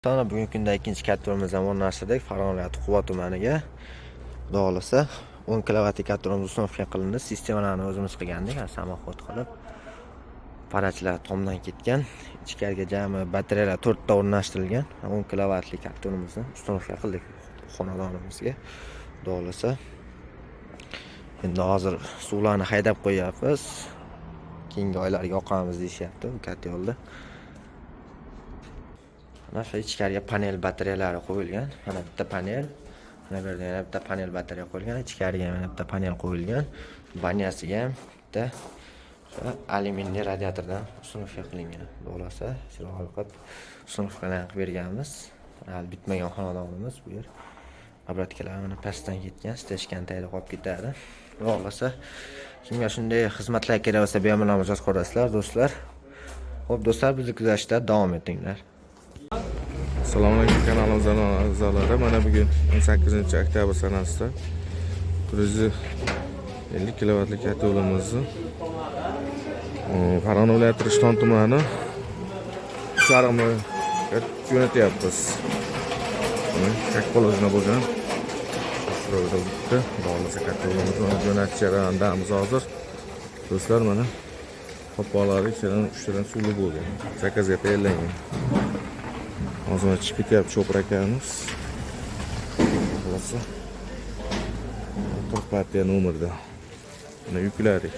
Sana bugungi kunda ikkinchi kattorimiz ham o'rnashtirdik. Farg'ona viloyati Quva tumaniga. Xudo xohlasa 10 kilovatli kattorimiz uстановка qilindi. Sistemalarni o'zimiz qilgandik. Samoxod qilib. Parachilar tomdan ketgan. Ichkariga jami batareyalar 4 ta o'rnashtirilgan. 10 kilovatli kattorimizni uстановка qildik xonadonimizga. Xudo xohlasa endi hozir suvlarni haydab qo'yapmiz. Keyingi oylarga oqamiz deyishyapti bu katta yo'lda. Mana shu ichkariga panel batareyalari qo'yilgan. Mana bitta panel, mana bu yerda yana bitta panel batareya qo'yilgan. Ichkariga mana bitta panel qo'yilgan. Banyasiga ham bitta alyuminiy radiatordan uстановка qilingan. Bo'lsa, chiroyli qilib uстановкаlar qilib berganmiz. Hali bitmagan xonadonimiz bu yer. Obratkalar mana pastdan ketgan, steshkan tayyor qolib ketadi. Bo'lsa, kimga shunday xizmatlar kerak bo'lsa, bemalol murojaat qilasizlar, do'stlar. Xo'p, do'stlar, bizni kuzatishda davom etinglar. Assalomu alaykum kanalimiz a'zolari. Mana bugun 18-oktyabr sanasida 150 kilovatli kattorimizni Farg'ona viloyati Rishton tumani Sharg'mi jo'natyapmiz. Как положено bo'lgan. Bitta bo'lsa kattorimizni jo'natish jarayonidamiz hozir. Do'stlar, mana qo'polari ichidan 3 tadan suvli bo'lgan. Zakazga tayyorlangan. Hozir chiqib ketyapti Chopra akamiz. Bo'lsa, 4 partiya nomerda. Buni yukladik.